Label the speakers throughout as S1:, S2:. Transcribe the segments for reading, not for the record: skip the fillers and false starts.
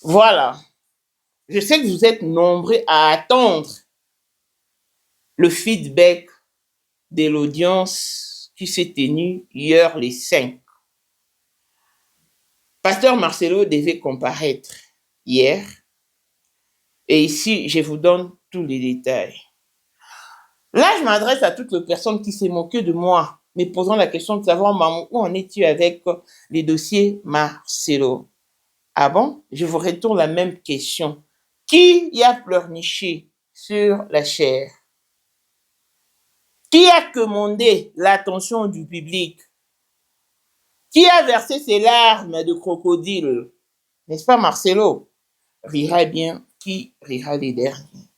S1: Voilà. Je sais que vous êtes nombreux à attendre le feedback de l'audience qui s'est tenue hier les 5. Pasteur Marcelo devait comparaître hier et ici, je vous donne tous les détails. Là, je m'adresse à toutes les personnes qui s'est moquées de moi, me posant la question de savoir, maman, où en es-tu avec les dossiers Marcelo? Ah bon? Je vous retourne la même question. Qui y a pleurniché sur la chair? Qui a commandé l'attention du public? Qui a versé ses larmes de crocodile? N'est-ce pas Marcelo? Rira bien qui rira les derniers.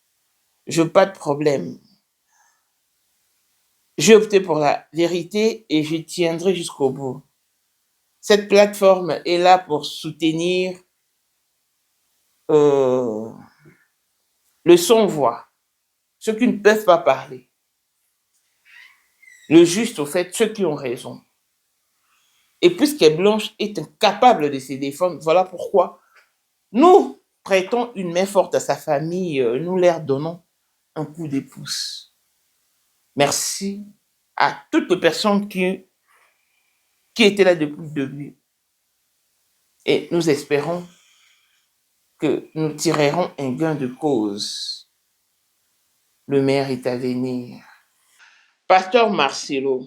S1: Je n'ai pas de problème. J'ai opté pour la vérité et je tiendrai jusqu'au bout. Cette plateforme est là pour soutenir le sans-voix, ceux qui ne peuvent pas parler. Le juste, au fait, ceux qui ont raison. Et puisque Blanche est incapable de se défendre, voilà pourquoi nous prêtons une main forte à sa famille, nous leur donnons un coup de pouce. Merci à toutes les personnes qui étaient là depuis le début. Et nous espérons que nous tirerons un gain de cause. Le maire est à venir. Pasteur Marcelo,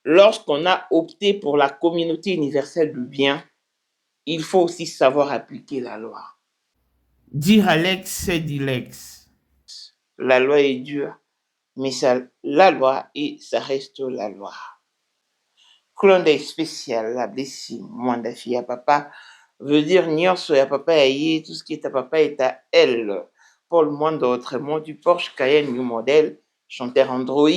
S1: lorsqu'on a opté pour la communauté universelle du bien, il faut aussi savoir appliquer la loi. Dire à l'ex, c'est dire l'ex. La loi est dure, mais ça, la loi et ça reste la loi. Clone d'œil spécial, la blessure, moi d'affie à papa, veut dire nyonso ya papa aïe, tout ce qui est à papa est à elle. Paul Mondo, autrement du Porsche Cayenne New Model, chanteur Android,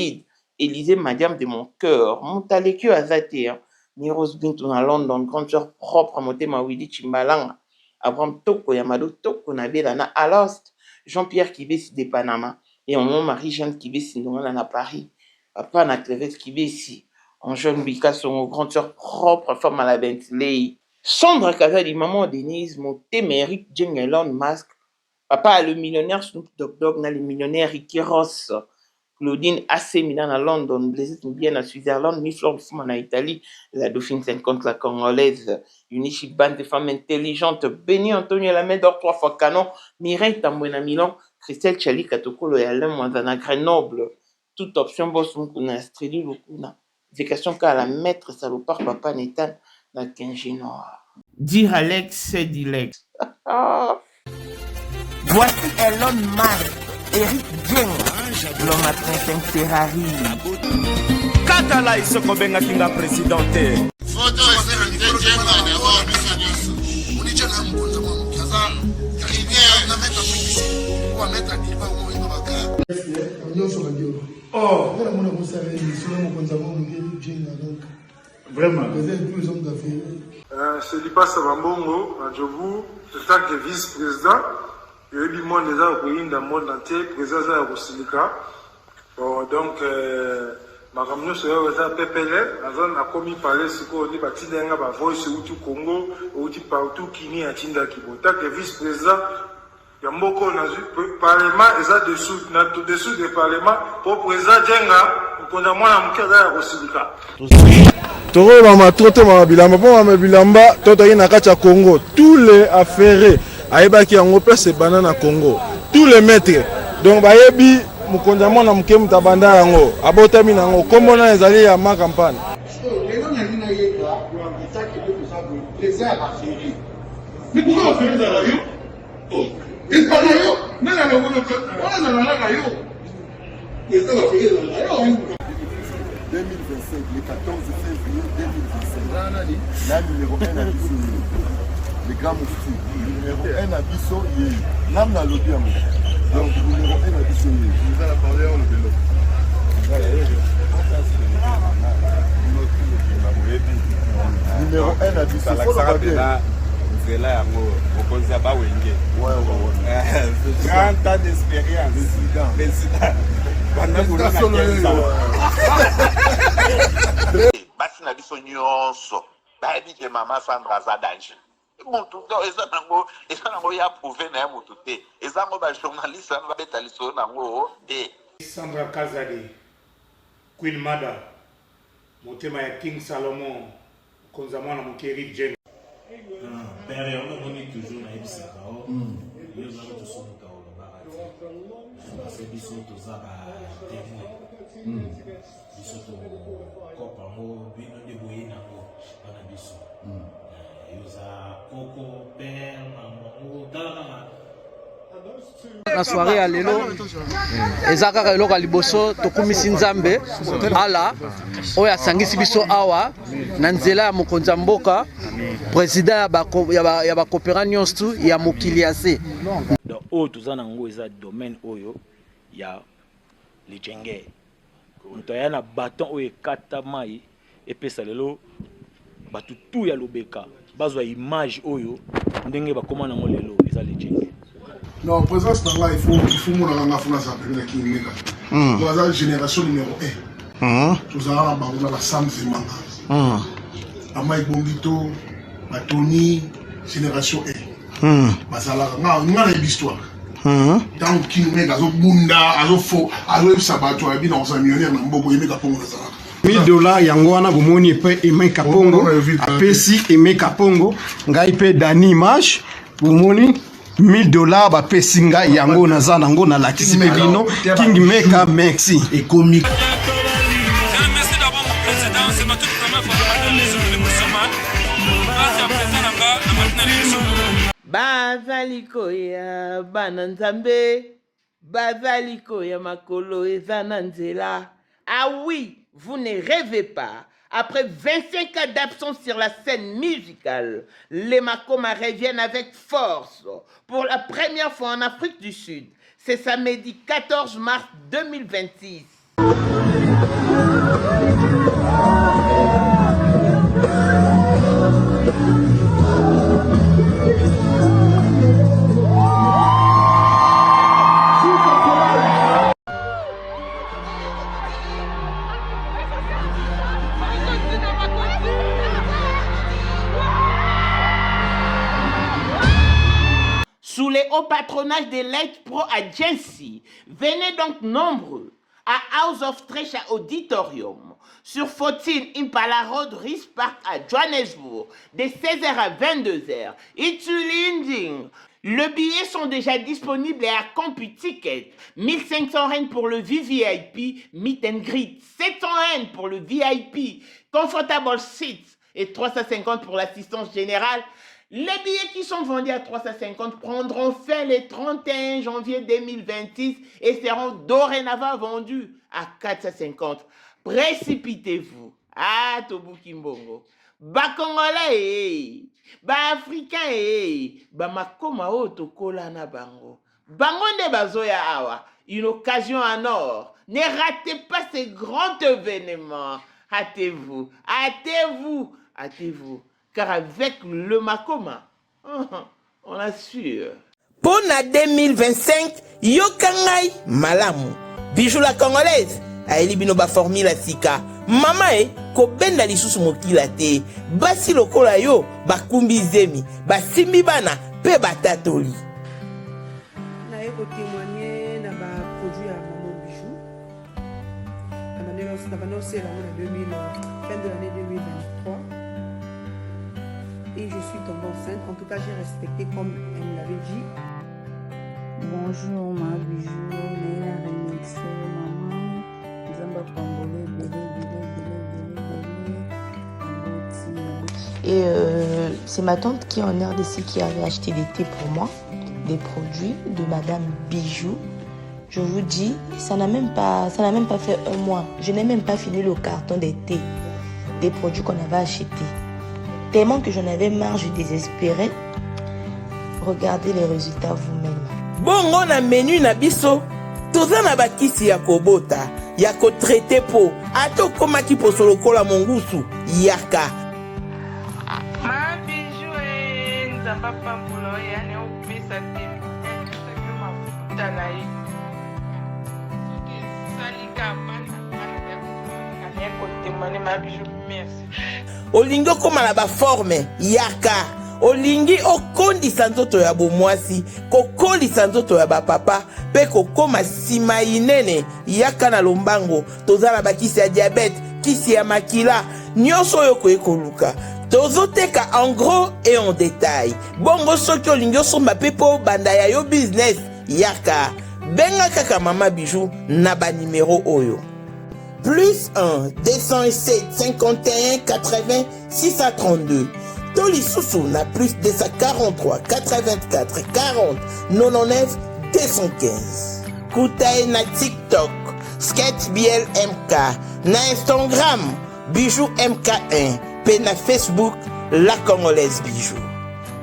S1: Élisée Madiam de mon cœur, Montalekio Azate, Niros Bintou na London, grande sœur propre, Motema Willy Chimbalanga, Abraham Toko, Yamado Toko, Nabelana Alost, Jean-Pierre Kibesi de Panama, et mon Marie-Jeanne Kibesi na Paris, Papa na Cleves Kibesi, en jeune Bika, son grande sœur propre, femme à la Bentley, Sandra Kazadi, maman Denise, Motema Eric Jeng Elon Musk, papa le millionnaire Snoop Dogg, le millionnaire Ricky Ross, Claudine AC Milan à London, Blaise bien à Switzerland, Miflor Fuma en Italie, la Dauphine 50, la Congolaise, Unichi Band de femmes intelligentes, Béni Antonio la main d'or 3 fois canon, Mireille Tambouena Milan, Christelle Chali Katokolo et Alain Moisana Grenoble, toute option boss Mukuna, Strelu Lukuna, éducation qu'à la maître salopard papa Netan, la Kenji Noir. Dire Alex, c'est dire Lex. Voici Elon Musk, Eric Jeng, l'homme à 35 Ferrari.
S2: Katala isoko benga kinga presidente.
S3: Photo est Jenga d'abord biso. Unicho na mkunza mwa kaza. Rivière na mettre publicité. Ou mettre diva ou ino baka.
S4: Nyonso badio.
S3: Oh,
S4: Voilà mon on savait solo mkunza mwa ngeli Jenga donc.
S3: vraiment.
S4: Vous êtes tous les hommes d'affaires.
S5: C'est Lipa Sabambongo, à Djobu, en tant que vice-président. Il y a eu du monde déjà au pays, dans le monde entier, président de Rosilika. Donc, ma camion serait au PPL, la zone a commis parler ce qu'on dit, Batinga, Voice, Outu Congo, Outu partout, Kini, Atinda Kibo. En tant que vice-président, il y a beaucoup de parlement, et ça dessous du parlement, pour président Djenga, pour qu'on a un Rosilika.
S6: Toro mama trote mama bilamba po mama bilamba toto yi na kati ya Congo tous les affairés ayebaki yango pe se banana Congo tous les maîtres donc bayebi mukonza mona muke mutabanda yango abotami nango kombona ezali ya ma campagne
S4: Les gens n'ont pas eu ça qui est tout ça les airs affairés. Mais pourquoi affairés dans la yo? Ils parlent yo, mais la yo, on a dans la yo. Les airs affairés dans la yo.
S7: 2025, le 14 février 2025. La numéro 1 à Bissau, le grand moufti. Numéro 1 à Bissau, l'âme n'a l'objet à moi. Donc, numéro 1 à Bissau. Nous allons parler en le vélo. Numéro 1 à Bissau. Il faut le battre.
S2: C'est là, on pense à Bawenge.
S7: Ouais.
S2: 30 ans d'expérience. Président.
S8: basi na biso nyonso bayebi ke mama Sandra aza danger mutu eza nango ya prouver na mutu te eza ngo ba journaliste ba beta liso nango te.
S9: Sandra Kazadi, Queen Mada, motema ya King Salomon, konzamana mokeri Jen.
S10: Père, on a toujours na ebisa kao. Yo na to so ka o barati. Parce que biso to za ba témoin. Biso to ko pa mo bino de boye na ko bana biso. Yo za koko père maman dala
S11: na soirée ya lelo eza kaka eloko ya liboso tokumisi nzambe ala oyo asangisi biso awa na nzela ya mokonzi ya mboka président ya bakopera nyonso ya mokili ya se.
S12: Donc oyo toza nango eza domaine oyo ya lijenge moto aya na baton oyo ekata mai epesa lelo bato tu ya lobeka bazwa image oyo ndenge bakoma nango lelo eza lijenge.
S4: Non, présence dans là, il faut mon la France avec qui mega. Dans la génération numéro 1. Tous à la barre la Sam Zemanga. Amai Bombito, Tony, génération 1. Basala nga l'histoire. Tant qui mega zo bunda, azo fo, azo sabato abi dans sa millionnaire na mboko yemeka pongo na sala.
S13: $1000 yango wana bomoni pe Emeka Pongo apesi Emeka Pongo ngai pe Dani Image bomoni $1000 ba pesinga yango naza nango na lakisi me bino King Meka merci et comique.
S14: Merci d'avoir mon président, c'est ma toute première fois dans l'émission de Moussaman. Merci à président Nanga, la matinale d'émission.
S1: Bazaliko ya bananzambe, bazaliko ya makolo ezananzela. Ah oui, vous ne rêvez pas. Après 25 ans d'absence sur la scène musicale, les Makoma reviennent avec force pour la première fois en Afrique du Sud. C'est samedi 14 mars 2026. Sous les hauts patronages de Light Pro Agency, venez donc nombreux à House of Treasure Auditorium sur 14 Impala Road, Rice Park à Johannesburg de 16h à 22h. It's Linding. Les billets sont déjà disponibles à CompuTicket. 1500 Rand pour le VVIP, Meet and Greet. 700 Rand pour le VIP, Comfortable Seats. Et 350 pour l'assistance générale. Les billets qui sont vendus à 350 prendront fin le 31 janvier 2026 et seront dorénavant vendus à 450. Précipitez-vous. Ah, Tobuki Mbongo. Ba Congolais, ba Africain, ba Makoma Otokola na bango. Bango ne bazoya awa. Une occasion en or. Ne ratez pas ce grand événement. Hâtez-vous, hâtez-vous, hâtez-vous. Car avec le Makoma, on assure. Pour la 2025, Yokangai Malamu. Bijou la congolaise. Aeli binoba formule la sika. Mama ko benda lisusu mokila te. Basi lokola yo bakumbi zemi. Basimbi bana pe batatoli.
S15: Na eko témoigner na ba produit à Maman Bijou. La manière c'est la fin de l'année 2023. Et je suis tombée enceinte. En tout cas, j'ai respecté comme elle me l'avait dit.
S16: Bonjour, ma Bijou, Néla Remixé, maman. Zamba Congolais, Et c'est ma tante qui est en RDC qui avait acheté des thés pour moi, des produits de Madame Bijou. Je vous dis, ça n'a même pas fait un mois. Je n'ai même pas fini le carton des thés, des produits qu'on avait achetés. Tellement que j'en avais marre, je désespérais. Regardez les résultats vous-même.
S1: Bon, on a menu na biso. Toza na bakisi ya kobota, ya ko traité po. Ato koma ki posolo kola mongusu, yaka.
S17: Ma Bijou nzamba pambulo yani opesa te. Ma futa na ye. Salika bana bana ya ko témoigner ma Bijou merci.
S1: Olingo koma na ba forme, yaka. olingi okondisa nzoto ya bomwasi kokolisa nzoto ya bapapa mpe kokoma nsima inene yaka na lombango tozala bakisi ya diabete kisi ya makila nyonso oyo koye koluka tozoteka en gros et en détail bongo soki olingi osomba mpe mpo banda ya yo business yaka benga kaka mama bijou na banimero oyo plus 1 207 51 80 632 Tolisusu na plus 243 84 40 99 215 Kutae na TikTok Sketch BL MK na Instagram Bijou MK1 pe na Facebook La Congolaise Bijou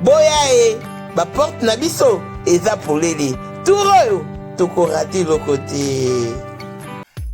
S1: boya ba porte na biso eza polele turoyo tokorati lokote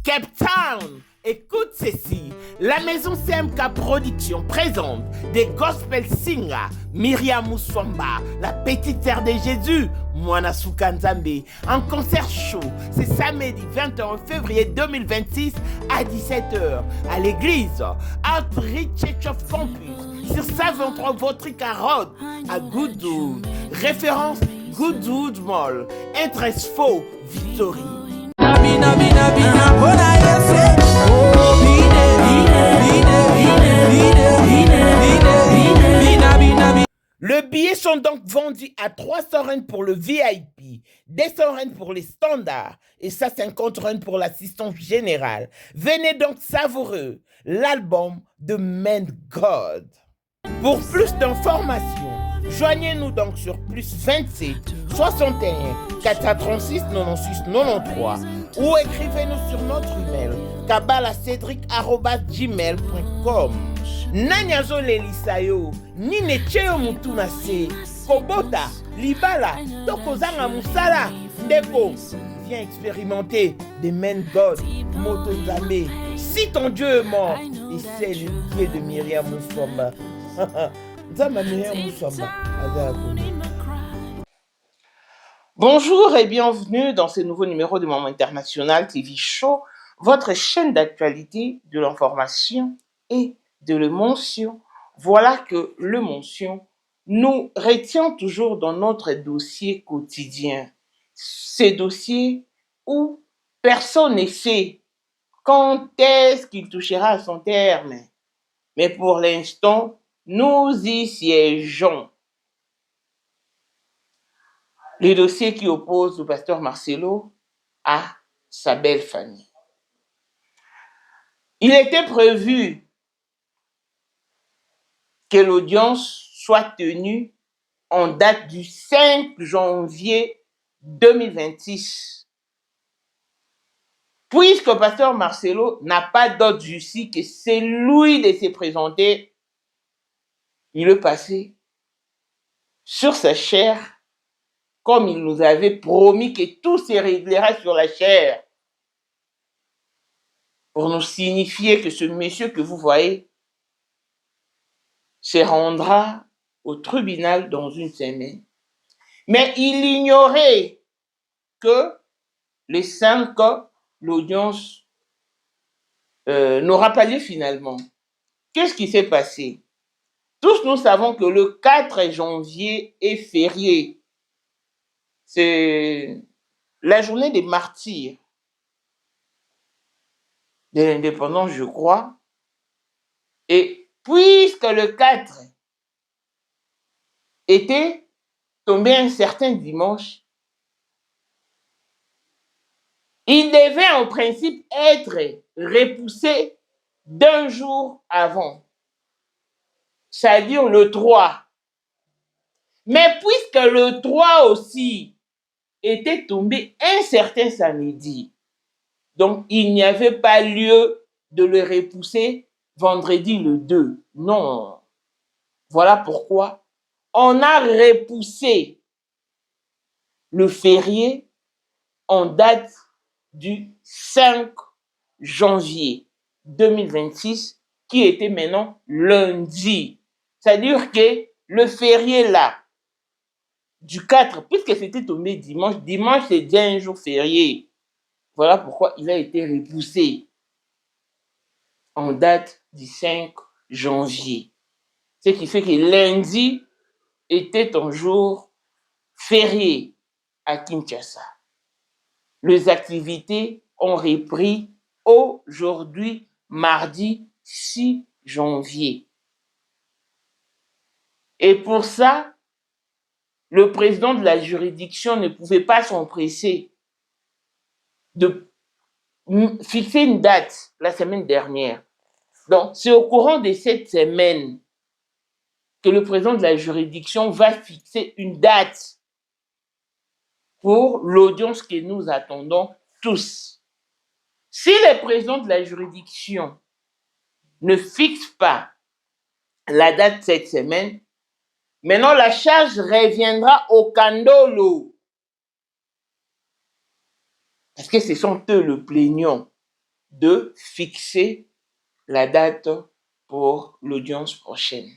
S1: Cape Town. Écoute ceci, la maison CMK Production présente des gospel singers, Myriam Mousswamba, la petite sœur de Jésus, Mwana Soukanzambe, en concert show, c'est samedi 21 février 2026 à 17h à l'église Outreach Church of Campus sur 123 Votrica Road à Goodwood, référence Goodwood Mall, interest faux, Victory. Le billet sont donc vendus à 300 rand pour le VIP, 200 rand pour les standards et 150 rand pour l'assistance générale. Venez donc savourer l'album de Man God. Pour plus d'informations, joignez-nous donc sur plus 27 61 436 96 93 ou écrivez-nous sur notre email kabalacedric@gmail.com. Nanyazo lelisayo nine cheo mutuna se kobota libala tokozanga musala ndeko viens expérimenter des Men God moto nzambe si ton Dieu est mort et c'est le Dieu de Myriam Mousswamba. Bonjour et bienvenue dans ce nouveau numéro du Moment International TV Show, votre chaîne d'actualité, de l'information et de l'émotion. Voilà que l'émotion nous retient toujours dans notre dossier quotidien. Ces dossiers où personne ne sait quand est-ce qu'il touchera à son terme. Mais pour l'instant, nous y siégeons. Le dossier qui oppose le pasteur Marcelo à sa belle famille. Il était prévu que l'audience soit tenue en date du 5 janvier 2026. Puisque le pasteur Marcelo n'a pas d'autre justice que celui de se présenter, il est passé sur sa chair, comme il nous avait promis que tout se réglera sur la chair, pour nous signifier que ce monsieur que vous voyez se rendra au tribunal dans une semaine. Mais il ignorait que les 5 ans, l'audience n'aura pas lieu finalement. Qu'est-ce qui s'est passé? Tous nous savons que le 4 janvier est férié. C'est la journée des martyrs de l'indépendance, je crois. Et puisque le 4 était tombé un certain dimanche, il devait en principe être repoussé d'un jour avant, c'est-à-dire le 3. Mais puisque le 3 aussi était tombé un certain samedi, donc il n'y avait pas lieu de le repousser vendredi le 2. Non. Voilà pourquoi on a repoussé le férié en date du 5 janvier 2026, qui était maintenant lundi. C'est-à-dire que le férié là, du 4, puisque c'était tombé dimanche, dimanche c'est déjà un jour férié. Voilà pourquoi il a été repoussé en date du 5 janvier. Ce qui fait que lundi, était un jour férié à Kinshasa. Les activités ont repris aujourd'hui, mardi 6 janvier. Et pour ça, le président de la juridiction ne pouvait pas s'empresser de fixer une date la semaine dernière. Donc, c'est au courant de cette semaine que le président de la juridiction va fixer une date pour l'audience que nous attendons tous. Si le président de la juridiction ne fixe pas la date cette semaine, maintenant la charge reviendra au Kandolo. Parce que ce sont eux le plaignant de fixer la date pour l'audience prochaine.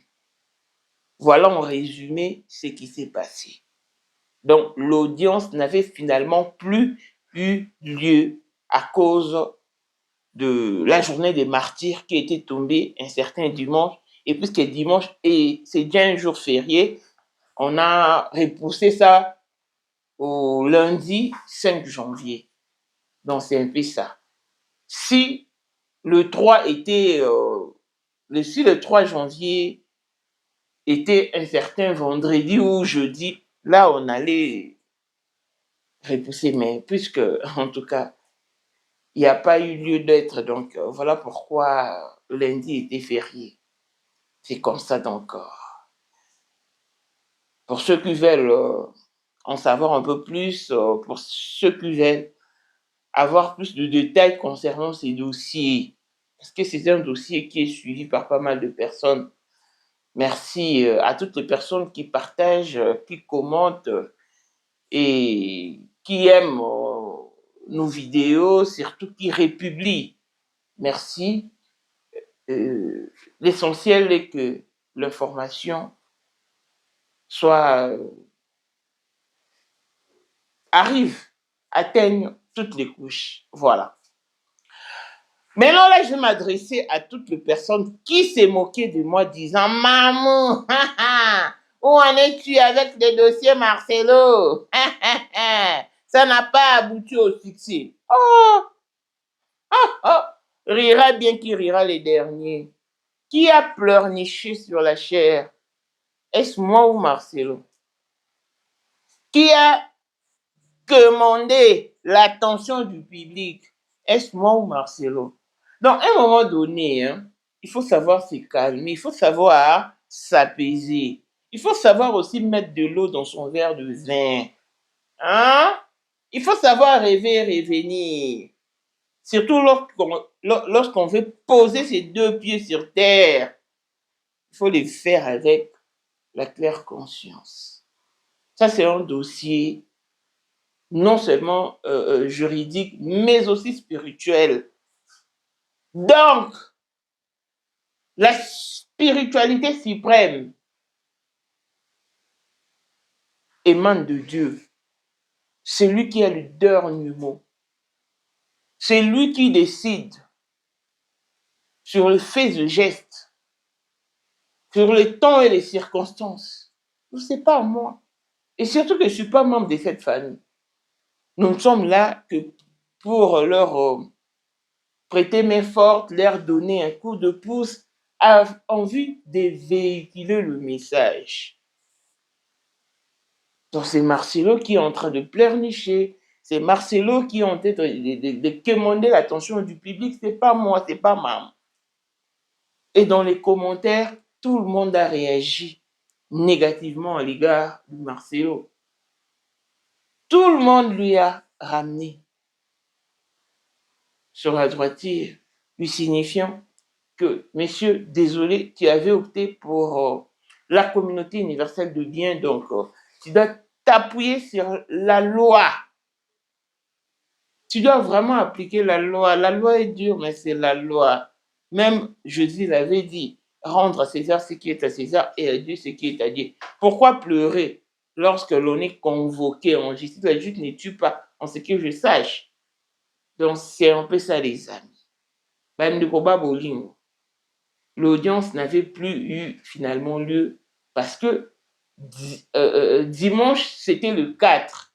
S1: Voilà en résumé ce qui s'est passé. Donc l'audience n'avait finalement plus eu lieu à cause de la journée des martyrs qui était tombée un certain dimanche. Et puisque dimanche, et c'est déjà un jour férié, on a repoussé ça au lundi 5 janvier. Donc c'est un peu ça. Si le 3 était, si le 3 janvier était un certain vendredi ou jeudi, là on allait repousser. Mais puisque, en tout cas, il n'y a pas eu lieu d'être, donc voilà pourquoi lundi était férié. C'est comme ça donc. Pour ceux qui veulent en savoir un peu plus, pour ceux qui veulent avoir plus de détails concernant ces dossiers, parce que c'est un dossier qui est suivi par pas mal de personnes. Merci à toutes les personnes qui partagent, qui commentent et qui aiment nos vidéos, surtout qui republient. Merci. L'essentiel est que l'information soit atteigne toutes les couches. Voilà. Maintenant, là, je vais m'adresser à toutes les personnes qui s'est moquées de moi disant « Maman, où en es-tu avec les dossiers Marcelo? Ça n'a pas abouti au succès. » Rira bien qui rira les derniers. Qui a pleurniché sur la chair? Est-ce moi ou Marcelo? Qui a commandé l'attention du public? Est-ce moi ou Marcelo? Donc, à un moment donné, il faut savoir se calmer, il faut savoir s'apaiser. Il faut savoir aussi mettre de l'eau dans son verre de vin. Il faut savoir rêver et revenir. Surtout lorsqu'on veut poser ses deux pieds sur terre. Il faut les faire avec la claire conscience. Ça, c'est un dossier non seulement juridique, mais aussi spirituel. Donc, la spiritualité suprême émane de Dieu. C'est lui qui a le dernier mot. C'est lui qui décide sur le fait de geste, sur le temps et les circonstances. Ce n'est pas moi. Et surtout que je ne suis pas membre de cette famille. Nous ne sommes là que pour leur prêter main forte, leur donner un coup de pouce en vue de véhiculer le message. Donc c'est Marcelo qui est en train de pleurnicher, c'est Marcelo qui est en train de commander l'attention du public, c'est pas moi, c'est pas maman. Et dans les commentaires, tout le monde a réagi négativement à l'égard de Marcelo. Tout le monde lui a ramené sur la droiture, lui signifiant que, messieurs, désolé, tu avais opté pour la communauté universelle de bien, donc tu dois t'appuyer sur la loi. Tu dois vraiment appliquer la loi. La loi est dure, mais c'est la loi. Même Jésus l'avait dit, rendre à César ce qui est à César et à Dieu ce qui est à Dieu. Pourquoi pleurer lorsque l'on est convoqué en justice? La justice ne tue pas, en ce que je sache. Donc c'est un peu ça, les amis. L'audience n'avait plus eu finalement lieu parce que dimanche, c'était le 4.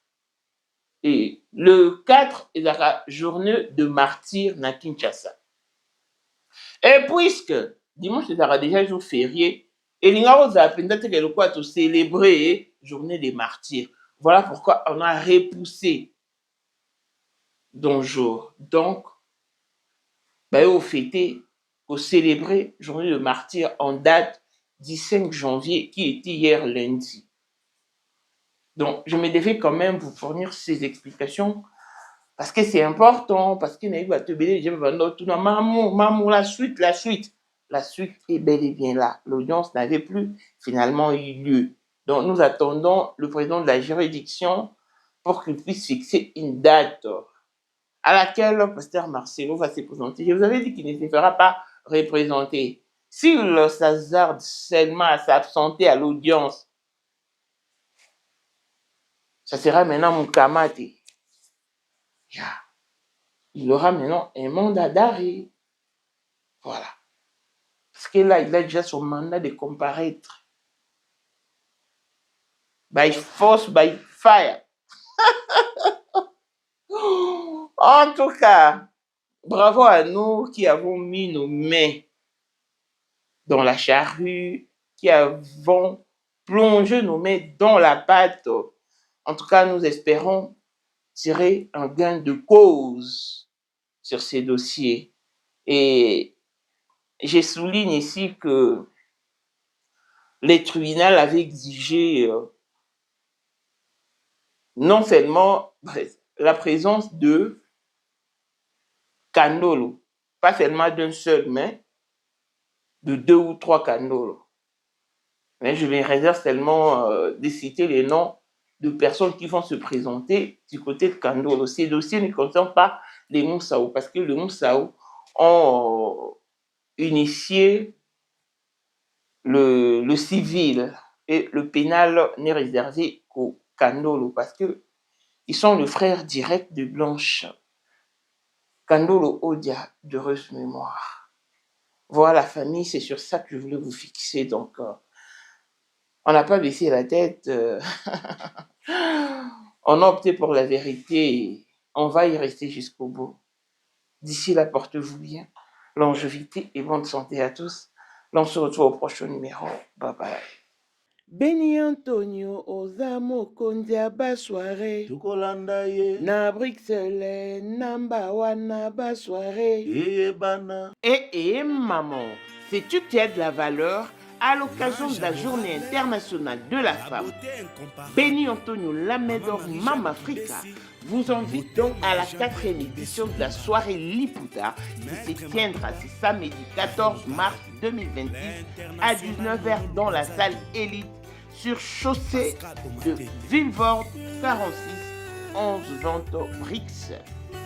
S1: Et le 4 est la journée de martyr na Kinshasa. Et puisque dimanche, c'est déjà jour férié, et l'ingaro a peut-être que le quoi to célébrer journée des martyrs. Voilà pourquoi on a repoussé dans jour. Donc, au fêter, au célébrer journée de martyr en date du 5 janvier, qui était hier lundi. Donc, je me devais quand même vous fournir ces explications parce que c'est important, parce que la suite est bel et bien là. L'audience n'avait plus finalement eu lieu. Donc, nous attendons le président de la juridiction pour qu'il puisse fixer une date à laquelle le pasteur Marcelo va se présenter. Je vous avais dit qu'il ne se fera pas représenter. S'il s'hasarde seulement à s'absenter à l'audience, ça sera maintenant Moukamate. Il aura maintenant un mandat d'arrêt. Voilà. Parce que là, il a déjà son mandat de comparaître. By force, by fire. En tout cas, bravo à nous qui avons mis nos mains dans la charrue, qui avons plongé nos mains dans la pâte. En tout cas, nous espérons tirer un gain de cause sur ces dossiers. Et je souligne ici que les tribunaux avaient exigé non seulement la présence de Kandolo, pas seulement d'un seul, mais de 2 ou 3 Kandolo. Mais je vais réserver seulement de citer les noms de personnes qui vont se présenter du côté de Kandolo. Ces dossiers ne concernent pas les Moussao, parce que les Moussao ont initié le civil et le pénal n'est réservé qu'aux Kandolo, parce que ils sont le frère direct de Blanche. Kandolo Odia, d'heureuse mémoire. Voilà, la famille, c'est sur ça que je voulais vous fixer. Donc, on n'a pas baissé la tête. On a opté pour la vérité. On va y rester jusqu'au bout. D'ici là, portez-vous bien. Longévité et bonne santé à tous. On se retrouve au prochain numéro. Bye bye. Beni Antonio Ozamo Kondia Bassoiré
S18: Tukolanda ye
S1: na Bruxelles namba wana Bassoiré
S18: bana.
S1: Maman, sais-tu qu'il y a de la valeur à l'occasion de la journée internationale de la femme? Beni Antonio Lamedor Mama Africa vous invite donc à la 4e édition de la soirée Liputa qui se tiendra ce samedi 14 mars 2026 à 19h dans la salle Élite sur chaussée de Villevorde 46 11 Vento Brix.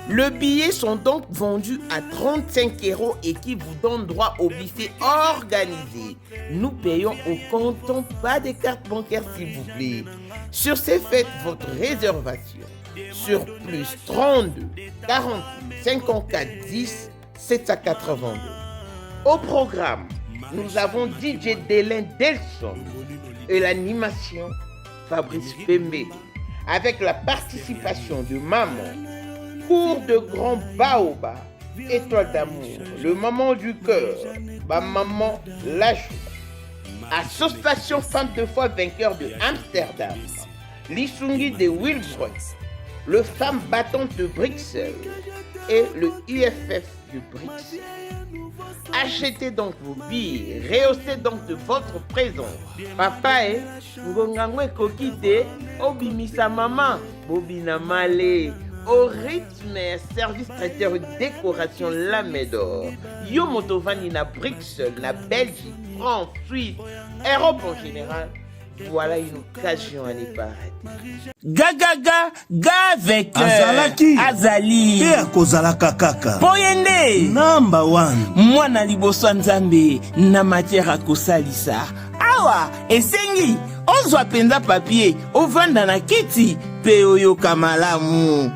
S1: Le billet sont donc vendus à 35 € et qui vous donne droit au buffet organisé. Nous payons au comptant, pas de carte bancaire s'il vous plaît. Sur ces faites votre réservation sur plus 32 48 54 10 782. Au programme, nous avons DJ Délin Delson et l'animation Fabrice Pembe avec la participation de Maman, Cours de Grand Baoba, Étoile d'amour, le Maman du cœur, ma maman la joie. Association Femmes de foi vainqueur de Amsterdam, l'Isungi de Wilbrod, le Femme battante de Bruxelles et le UFF de Bruxelles. Achetez donc vos billets, rehaussez donc de votre présence. Papa et Ngongangwe Kokite, Obimisa Maman, Bobina Malé, au rythme service traiteur décoration Lamedor, Yomotovani na Bruxelles, na Belgique, France, Suisse, Europe en général. Voilà une occasion à ne pas rater. Ga avec
S18: Azalaki
S1: Azali
S18: Te akozalaka kaka
S1: Boyende
S18: Number 1
S1: Mwana liboso nzambe na matière akosalisa awa esengi ozwa penza papier ovanda na kiti pe oyoka malamu.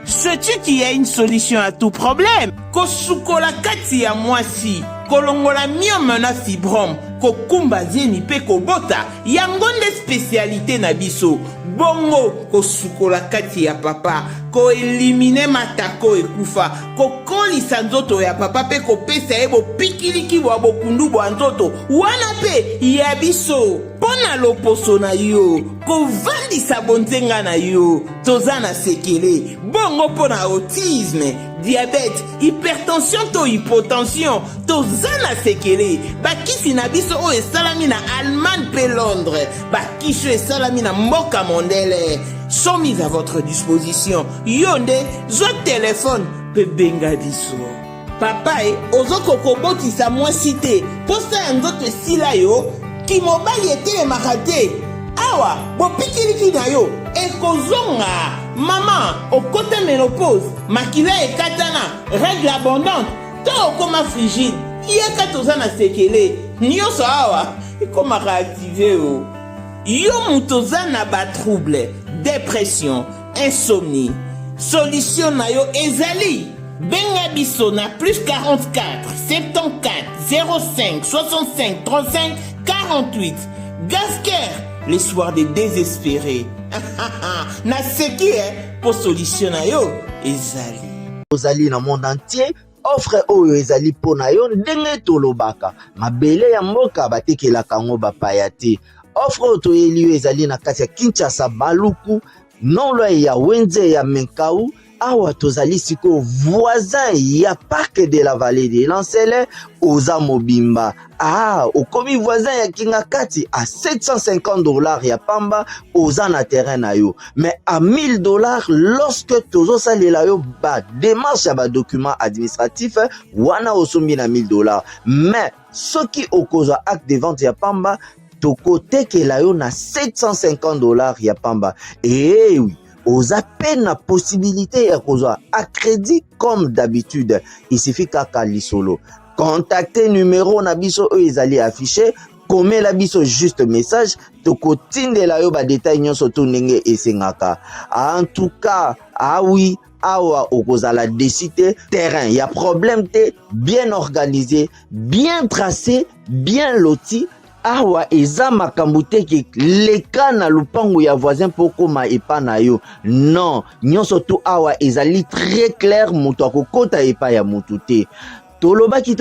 S1: Sais-tu qu'il y a une solution à tout problème? Kosukola kati ya mwasi kolongola myome na fibrome kokumba zeni pe kobota yango nde spécialité na biso. Bongo kosukola kati ya papa, ko elimine matako ekufa, kokolisa nzoto ya papa pe kopesa ye bopikiliki bwa bokundu bwa nzoto wana pe ya biso. Pona loposo na yo kovandisa bonzenga na yo toza na sekele. Bongo pona autisme, diabète, hypertension to hypotension toza na sekele. Bakisi na biso o esalami na Allemagne pe Londres, bakisho esalami na mboka mondele sont mis à votre disposition. Yonde zo téléphone pe benga biso. Papa ozoko kobotisa mwasi te posa ya nzoto esila yo ki mobali etelemaka te. Awa bopikiliki na yo ekozonga. Mama okota ménopause, makila ekatana, règle abondante to okoma frigide yeka toza na sekele. Nyonso awa ekoma réactiver o. Yo mutoza na ba trouble, dépression, insomnie. Solution na yo ezali benga biso na plus 44 74 05 65 35 48. Gasker, les soirs des désespérés. Na seki pour solution na yo ezali.
S19: Ozali na monde entier. Offre oyo ezali pona yo ndenge tolobaka. Mabele ya mboka batekelaka ngo bapaya te. Offre oyo toyeli ezali na kati ya Kinshasa Baluku, non ya Wenze ya Menkau. Awa tozali siko voisin ya Parc de la Vallée de Lancele oza mobimba. Okomi voisin ya Kingakati à $750 ya pamba oza na terrain na yo. Mais à $1000 lorsque tozo salela yo ba démarche ya ba document administratif wana osombi na $1000. Mais soki okozwa acte de vente ya pamba tokote ke la yo na $750 ya pamba. Et oui, aux appels la possibilité à crédit comme d'habitude. Il suffit qu'à lisolo. Contactez numéro nabiso ezali affiché. Comme la biso juste message. Toko tinde la yo ba détail nyon soto nenge esengaka. En tout cas, oui. Awa okozala décider terrain. Il y a problème te bien organisé, bien tracé, bien loti. Awa eza makambo te ke leka na lupango ya voisin poko ma epa na yo. Non, nyonso to awa ezali très clair moto akokota epa ya motu te. Tolobaki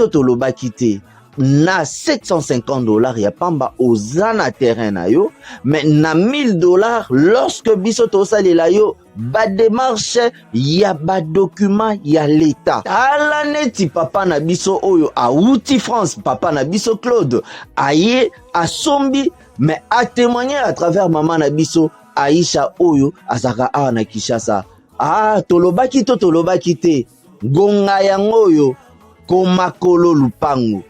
S19: te. Na $750 ya pamba oza na terrain na yo, mais na $1000 lorsque biso tosalela yo ba démarche ya ba document ya l'état. Ala neti papa na biso oyo auti France, papa na biso Claude aye asombi, mais a témoigner à travers maman na biso Aisha oyo azaka awa na Kinshasa. Tolobaki te gonga yango oyo komakolo lupango.